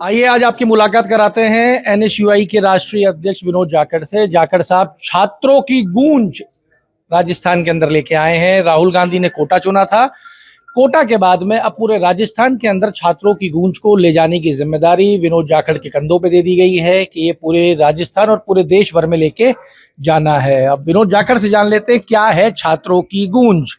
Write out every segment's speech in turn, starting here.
आइए आज आपकी मुलाकात कराते हैं एनएसयूआई के राष्ट्रीय अध्यक्ष विनोद जाखड़ से। जाखड़ साहब, छात्रों की गूंज राजस्थान के अंदर लेके आए हैं। राहुल गांधी ने कोटा चुना था, कोटा के बाद में अब पूरे राजस्थान के अंदर छात्रों की गूंज को ले जाने की जिम्मेदारी विनोद जाखड़ के कंधों पे दे दी गई है कि ये पूरे राजस्थान और पूरे देश भर में लेके जाना है। अब विनोद जाखड़ से जान लेते हैं क्या है छात्रों की गूंज।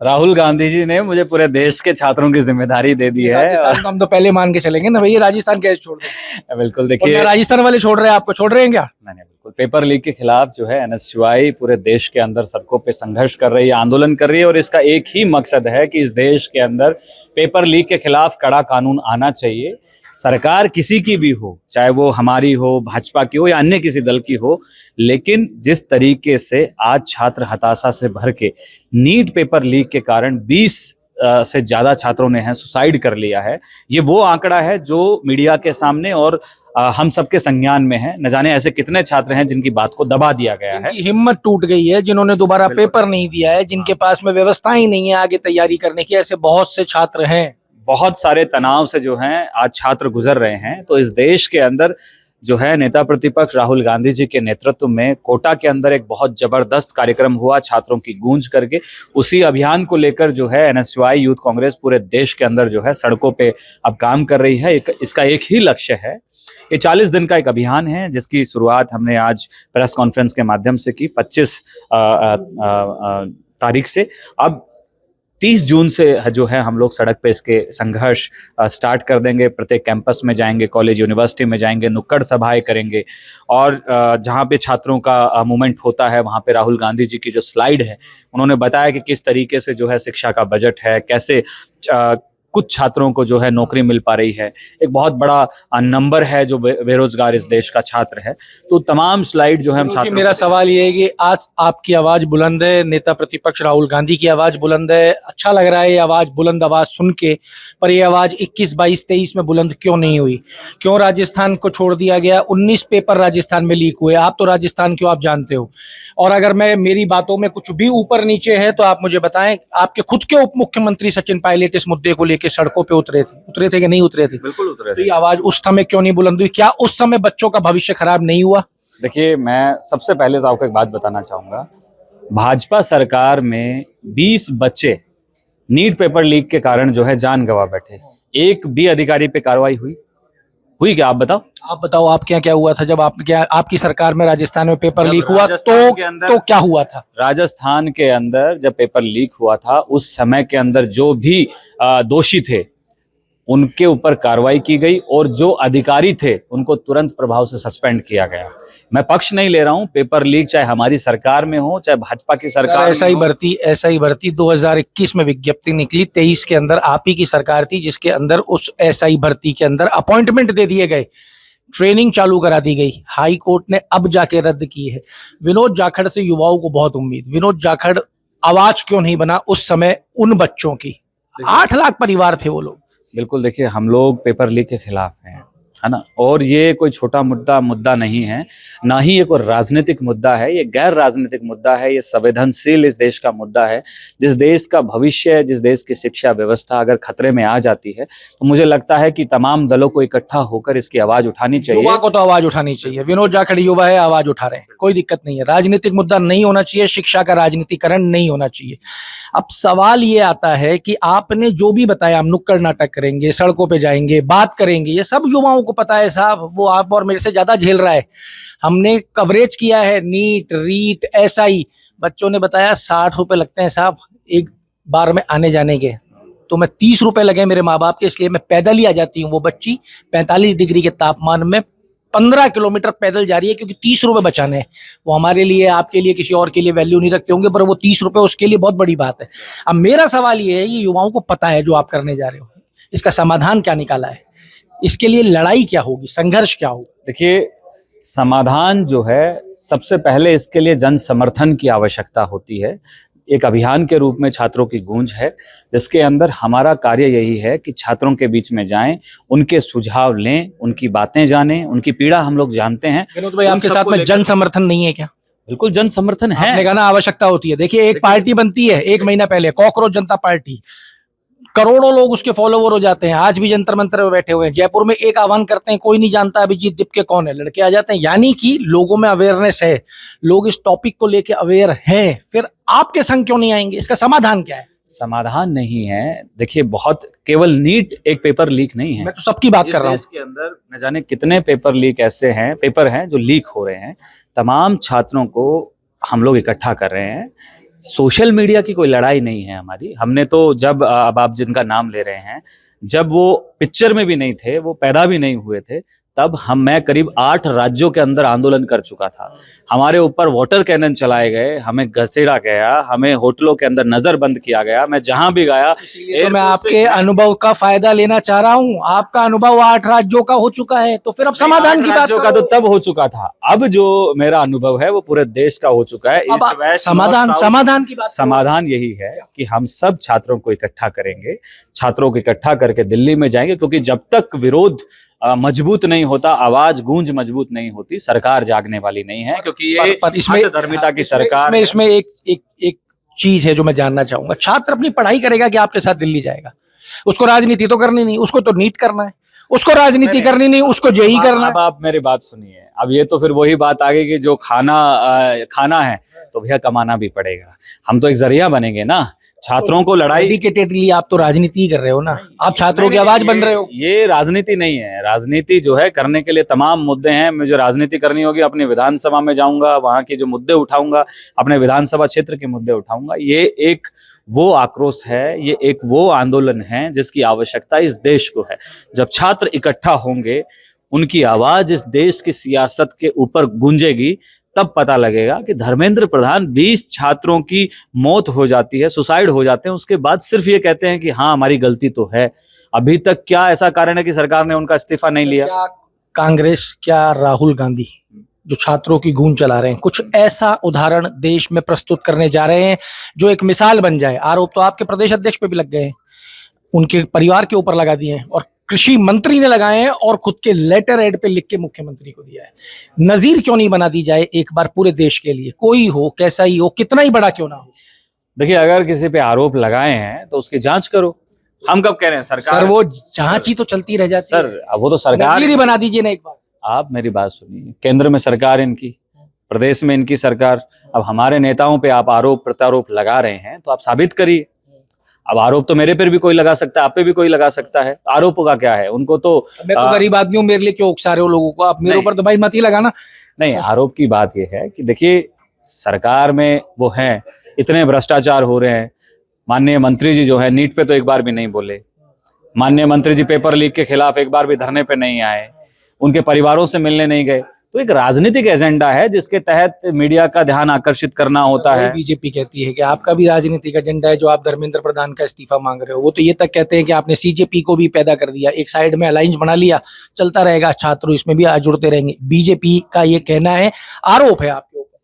राहुल गांधी जी ने मुझे पूरे देश के छात्रों की जिम्मेदारी दे दी है। राजस्थान को हम तो पहले मान के चलेंगे ना भैया, राजस्थान कैसे छोड़ रहे बिल्कुल, देखिए राजस्थान वाले छोड़ रहे हैं, आपको छोड़ रहे हैं क्या? नहीं, बिल्कुल। पेपर लीक के खिलाफ जो है एनएसयूआई पूरे देश के अंदर सड़कों पे संघर्ष कर रही है, आंदोलन कर रही है और इसका एक ही मकसद है कि इस देश के अंदर पेपर लीक के खिलाफ कड़ा कानून आना चाहिए। सरकार किसी की भी हो, चाहे वो हमारी हो, भाजपा की हो या अन्य किसी दल की हो, लेकिन जिस तरीके से आज छात्र हताशा से भर के नीट पेपर लीक के कारण 20 से ज्यादा छात्रों ने सुसाइड कर लिया है, ये वो आंकड़ा है जो मीडिया के सामने और हम सबके संज्ञान में है। न जाने ऐसे कितने छात्र हैं जिनकी बात को दबा दिया गया है, हिम्मत टूट गई है, जिन्होंने दोबारा पेपर नहीं दिया है, जिनके पास में व्यवस्था ही नहीं है आगे तैयारी करने की। ऐसे बहुत से छात्र हैं, बहुत सारे तनाव से जो हैं आज छात्र गुजर रहे हैं। तो इस देश के अंदर जो है नेता प्रतिपक्ष राहुल गांधी जी के नेतृत्व में कोटा के अंदर एक बहुत जबरदस्त कार्यक्रम हुआ छात्रों की गूंज करके। उसी अभियान को लेकर जो है एनएसयूआई यूथ कांग्रेस पूरे देश के अंदर जो है सड़कों पे अब काम कर रही है। इसका एक ही लक्ष्य है, ये 40 दिन का एक अभियान है जिसकी शुरुआत हमने आज प्रेस कॉन्फ्रेंस के माध्यम से की 25 तारीख से। अब 30 जून से जो है हम लोग सड़क पे इसके संघर्ष स्टार्ट कर देंगे। प्रत्येक कैंपस में जाएंगे, कॉलेज यूनिवर्सिटी में जाएंगे, नुक्कड़ सभाएं करेंगे और जहाँ पे छात्रों का मूवमेंट होता है वहाँ पे राहुल गांधी जी की जो स्लाइड है उन्होंने बताया कि किस तरीके से जो है शिक्षा का बजट है, कैसे कुछ छात्रों को जो है नौकरी मिल पा रही है। एक बहुत बड़ा नंबर है जो बेरोजगार इस देश का छात्र है। तो तमाम स्लाइड जो है हम छात्रों। मेरा सवाल ये है कि आज आपकी आवाज बुलंद है, नेता प्रतिपक्ष राहुल गांधी की आवाज बुलंद है, अच्छा लग रहा है ये आवाज, बुलंद आवाज सुन के, पर ये आवाज 21, 22, 23 में बुलंद क्यों नहीं हुई? क्यों राजस्थान को छोड़ दिया गया? 19 पेपर राजस्थान में लीक हुए। आप तो राजस्थान क्यों, आप जानते हो। और अगर मैं मेरी बातों में कुछ भी ऊपर नीचे है तो आप मुझे बताएं, आपके खुद के उप मुख्यमंत्री सचिन पायलट इस मुद्दे को के सड़कों पे उतरे थे कि नहीं उतरे थे? बिल्कुल उतरे थे। तो ये आवाज उस समय क्यों नहीं बुलंद हुई? क्या उस समय बच्चों का भविष्य खराब नहीं हुआ? देखिए, मैं सबसे पहले तो आपको एक बात बताना चाहूंगा, भाजपा सरकार में 20 बच्चे नीट पेपर लीक के कारण जो है जान गंवा बैठे। एक भी अधिकारी पे कार्रवाई हुई क्या? आप बताओ आपके यहाँ क्या हुआ था जब आपकी सरकार में राजस्थान में पेपर लीक हुआ? तो क्या हुआ था राजस्थान के अंदर जब पेपर लीक हुआ था उस समय के अंदर जो भी दोषी थे उनके ऊपर कार्रवाई की गई और जो अधिकारी थे उनको तुरंत प्रभाव से सस्पेंड किया गया। मैं पक्ष नहीं ले रहा हूं, पेपर लीक चाहे हमारी सरकार में हो चाहे भाजपा की सरकार, ऐसा ही भर्ती 2021 में विज्ञप्ति निकली, 23 के अंदर आप ही की सरकार थी जिसके अंदर उस SI भर्ती के अंदर अपॉइंटमेंट दे दिए गए, ट्रेनिंग चालू करा दी गई। हाई कोर्ट ने अब जाके रद्द की है। विनोद जाखड़ से युवाओं को बहुत उम्मीद, विनोद जाखड़ आवाज क्यों नहीं बना उस समय उन बच्चों की? 8 लाख परिवार थे वो लोग। बिल्कुल, देखिए हम लोग पेपर लीक के खिलाफ हैं, है ना, और ये कोई छोटा मुद्दा नहीं है, ना ही ये कोई राजनीतिक मुद्दा है, ये गैर राजनीतिक मुद्दा है, ये संवेदनशील इस देश का मुद्दा है। जिस देश का भविष्य, जिस देश की शिक्षा व्यवस्था अगर खतरे में आ जाती है तो मुझे लगता है कि तमाम दलों को इकट्ठा होकर इसकी आवाज उठानी चाहिए। युवा को तो आवाज उठानी चाहिए। विनोद जाखड़ युवा है, आवाज उठा रहे हैं, कोई दिक्कत नहीं है। राजनीतिक मुद्दा नहीं होना चाहिए, शिक्षा का राजनीतिकरण नहीं होना चाहिए। अब सवाल ये आता है कि आपने जो भी बताया, हम नुक्कड़ नाटक करेंगे, सड़कों पे जाएंगे, बात करेंगे, ये सब युवाओं को पता है साहब, वो आप और मेरे से ज्यादा झेल रहा है। हमने कवरेज किया है नीट, रीट, SI, बच्चों ने बताया 60 रुपए लगते हैं साहब एक बार में आने जाने के, तो मैं 30 रुपए लगे मेरे माँ बाप के, इसलिए मैं पैदल ही आ जाती हूँ। वो बच्ची 45 डिग्री के तापमान में 15 किलोमीटर पैदल जा रही है क्योंकि 30 रुपए बचाने हैं। वो हमारे लिए, आपके लिए, किसी और के लिए वैल्यू नहीं रखते होंगे, पर वो 30 रुपए उसके लिए बहुत बड़ी बात है। अब मेरा सवाल ये है, ये युवाओं को पता है जो आप करने जा रहे हो, इसका समाधान क्या निकाला है? इसके लिए लड़ाई क्या होगी, संघर्ष क्या होगा? देखिए, समाधान जो है सबसे पहले इसके लिए जन समर्थन की आवश्यकता होती है। एक अभियान के रूप में छात्रों की गूंज है जिसके अंदर हमारा कार्य यही है कि छात्रों के बीच में जाएं, उनके सुझाव लें, उनकी बातें जानें, उनकी पीड़ा हम लोग जानते हैं। विनोद भाई, आपके साथ में जन समर्थन नहीं है क्या? बिल्कुल जन समर्थन है, आपने कहा ना आवश्यकता होती है। देखिए, एक पार्टी बनती है 1 महीना पहले, कॉकरोच जनता पार्टी, करोड़ों लोग उसके फॉलोवर हो जाते हैं। आज भी जंतर मंतर में बैठे हुए हैं। जयपुर में एक आह्वान करते हैं, कोई नहीं जानता अभिजीत दीपके कौन है, लड़के आ जाते हैं। यानी कि लोगों में अवेयरनेस है, लोग इस टॉपिक को लेके अवेयर हैं। फिर आपके संग क्यों नहीं आएंगे? इसका समाधान क्या है? समाधान नहीं है, देखिए बहुत केवल नीट एक पेपर लीक नहीं है, मैं तो सबकी बात कर रहा हूँ। देश के अंदर न जाने कितने पेपर लीक ऐसे हैं, पेपर हैं जो लीक हो रहे हैं। तमाम छात्रों को हम लोग इकट्ठा कर रहे हैं। सोशल मीडिया की कोई लड़ाई नहीं है हमारी। हमने तो जब अब आप जिनका नाम ले रहे हैं, जब वो पिक्चर में भी नहीं थे, वो पैदा भी नहीं हुए थे, तब मैं करीब 8 राज्यों के अंदर आंदोलन कर चुका था। हमारे ऊपर वाटर कैनन चलाए गए, हमें घसीटा गया, हमें होटलों के अंदर नजरबंद किया गया। मैं जहां भी गया, तो मैं आपके अनुभव का फायदा लेना चाह रहा हूँ। आपका अनुभव 8 राज्यों का हो चुका है, तो फिर अब समाधान की बात का तो तब हो चुका था। अब जो मेरा अनुभव है वो पूरे देश का हो चुका है। समाधान की बात, समाधान यही है कि हम सब छात्रों को इकट्ठा करेंगे, छात्रों को इकट्ठा करके दिल्ली में जाएंगे, क्योंकि जब तक विरोध मजबूत नहीं होता, आवाज गूंज मजबूत नहीं होती, सरकार जागने वाली नहीं है। क्योंकि ये पर इसमें धर्मिता की सरकार। इसमें एक चीज है जो मैं जानना चाहूंगा। छात्र अपनी पढ़ाई करेगा कि आपके साथ दिल्ली जाएगा? उसको राजनीति तो करनी नहीं, उसको तो नीट करना है। उसको राजनीति करनी नहीं, उसको जेई करना है। अब आप मेरी बात सुनिए। अब ये तो फिर वही बात आ गई कि जो खाना है तो भैया कमाना भी पड़ेगा। हम तो एक जरिया बनेंगे ना छात्रों को लड़ाई। डेडिकेटेडली आप तो राजनीति कर रहे हो ना, आप छात्रों की आवाज बन रहे हो। ये राजनीति नहीं है। राजनीति जो है करने के लिए तमाम मुद्दे हैं। मुझे राजनीति करनी होगी, अपनी विधानसभा में जाऊंगा, वहां के जो मुद्दे उठाऊंगा, अपने विधानसभा क्षेत्र के मुद्दे उठाऊंगा। ये एक वो आक्रोश है, ये एक वो आंदोलन है जिसकी आवश्यकता इस देश को है। जब छात्र इकट्ठा होंगे, उनकी आवाज इस देश की सियासत के ऊपर गूंजेगी, तब पता लगेगा कि धर्मेंद्र प्रधान 20 छात्रों की मौत हो जाती है, सुसाइड हो जाते हैं, उसके बाद सिर्फ ये कहते हैं कि हाँ हमारी गलती तो है। अभी तक क्या ऐसा कारण है कि सरकार ने उनका इस्तीफा नहीं लिया? क्या कांग्रेस, क्या राहुल गांधी जो छात्रों की गूंज चला रहे हैं, कुछ ऐसा उदाहरण देश में प्रस्तुत करने जा रहे हैं जो एक मिसाल बन जाए? आरोप तो आपके प्रदेश अध्यक्ष पे भी लग गए हैं, उनके परिवार के ऊपर लगा दिए हैं, और कृषि मंत्री ने लगाए हैं, और खुद के लेटर हेड पे लिख के मुख्यमंत्री को दिया है। नजीर क्यों नहीं बना दी जाए एक बार पूरे देश के लिए? कोई हो, कैसा ही हो, कितना ही बड़ा क्यों ना हो। देखिए, अगर किसी पे आरोप लगाए हैं तो उसकी जांच करो। हम कब कह रहे हैं सरकार? सर वो जांच ही तो चलती रह जाती सर, अब वो तो सरकार ही बना दीजिए ना एक बार। आप मेरी बात सुनिए। केंद्र में सरकार इनकी, प्रदेश में इनकी सरकार। अब हमारे नेताओं पे आप आरोप प्रत्यारोप लगा रहे हैं तो आप साबित करिए। अब आरोप तो मेरे पर भी कोई लगा सकता है, आप पे भी कोई लगा सकता है। आरोपों का क्या है? उनको तो मैं तो गरीब आदमी हूं, मेरे लिए क्यों उकसा रहे हो लोगों को? आप मेरे ऊपर तो भाई मत ही लगाना। नहीं, आरोप की बात यह है कि देखिए सरकार में वो हैं, इतने भ्रष्टाचार हो रहे हैं। माननीय मंत्री जी जो है नीट पे तो एक बार भी नहीं बोले। माननीय मंत्री जी पेपर लीक के खिलाफ एक बार भी धरने पे नहीं आए, उनके परिवारों से मिलने नहीं गए। तो एक राजनीतिक एजेंडा है जिसके तहत मीडिया का ध्यान आकर्षित करना होता है। बीजेपी कहती है कि आपका भी राजनीतिक एजेंडा है जो आप धर्मेंद्र प्रधान का इस्तीफा मांग रहे हो। वो तो ये तक कहते हैं कि आपने सीजेपी को भी पैदा कर दिया, एक साइड में अलायंस बना लिया, चलता रहेगा, छात्र इसमें भी जुड़ते रहेंगे। बीजेपी का ये कहना है, आरोप है आपके ऊपर।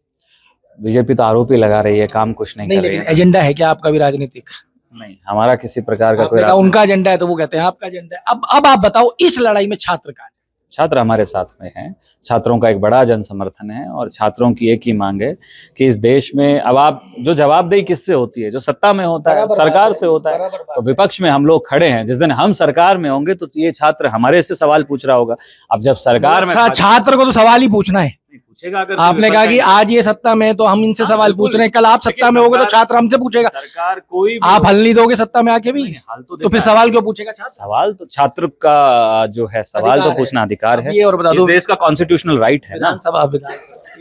बीजेपी तो आरोप ही लगा रही है, काम कुछ नहीं कर रही है। एजेंडा है क्या आपका भी राजनीतिक? नहीं, हमारा किसी प्रकार का कोई उनका एजेंडा है तो वो कहते हैं आपका एजेंडा है। अब आप बताओ, इस लड़ाई में छात्र का, छात्र हमारे साथ में हैं। छात्रों का एक बड़ा जन समर्थन है और छात्रों की एक ही मांग है कि इस देश में अब आप जो जवाबदेही किससे होती है? जो सत्ता में होता है, सरकार से होता है। तो विपक्ष में हम लोग खड़े हैं। जिस दिन हम सरकार में होंगे तो ये छात्र हमारे से सवाल पूछ रहा होगा। अब जब सरकार में, छात्र को तो सवाल ही पूछना है। पूछेगा। अगर आपने कहा कि आज ये सत्ता में है तो हम इनसे सवाल पूछ रहे हैं, कल आप सत्ता में होगे तो छात्र हमसे पूछेगा। सरकार कोई आप हल नहीं दोगे सत्ता में आके भी, तो फिर सवाल क्यों पूछेगा छात्र? सवाल तो छात्र का जो है सवाल तो पूछना अधिकार है। ये और बता दो, देश का कॉन्स्टिट्यूशनल राइट है ना।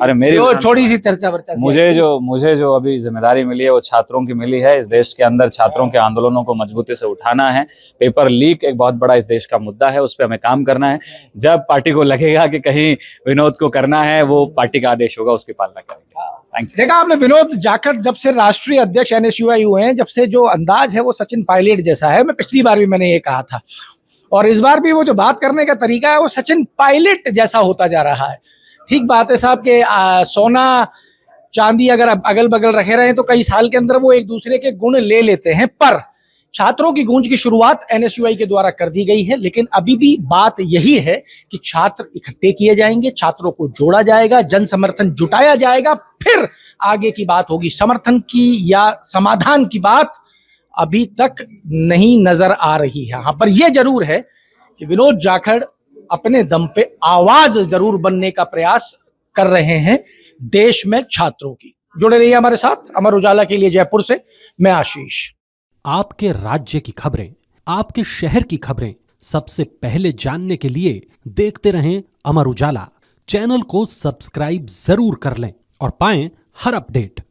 अरे मेरी थोड़ी सी चर्चा मुझे जो अभी जिम्मेदारी मिली है वो छात्रों की मिली है। इस देश के अंदर छात्रों के आंदोलनों को मजबूती से उठाना है। पेपर लीक एक बहुत बड़ा इस देश का मुद्दा है, उस पर हमें काम करना है। जब पार्टी को लगेगा कि कहीं विनोद को करना है, वो पार्टी का आदेश होगा, उसकी पालना करेंगे। Thank you. देखा आपने, विनोद जाखड़ जब से राष्ट्रीय अध्यक्ष NSUI हुए हैं, जब से जो अंदाज है वो सचिन पायलट जैसा है। मैं पिछली बार भी मैंने ये कहा था, और इस बार भी वो जो बात करने का तरीका है वो सचिन पायलट जैसा होता जा रहा है। ठीक बात है साहब के सोना चांदी अगर अगल बगल रखे रहे तो कई साल के अंदर वो एक दूसरे के गुण ले लेते हैं। पर छात्रों की गूंज की शुरुआत NSUI के द्वारा कर दी गई है, लेकिन अभी भी बात यही है कि छात्र इकट्ठे किए जाएंगे, छात्रों को जोड़ा जाएगा, जन समर्थन जुटाया जाएगा, फिर आगे की बात होगी समर्थन की या समाधान की बात। अभी तक नहीं नजर आ रही है। हाँ, पर यह जरूर है कि विनोद जाखड़ अपने दम पे आवाज जरूर बनने का प्रयास कर रहे हैं देश में छात्रों की। जुड़े रहिए हमारे साथ। अमर उजाला के लिए जयपुर से मैं आशीष। आपके राज्य की खबरें, आपके शहर की खबरें सबसे पहले जानने के लिए देखते रहें अमर उजाला। चैनल को सब्सक्राइब जरूर कर लें और पाएं हर अपडेट।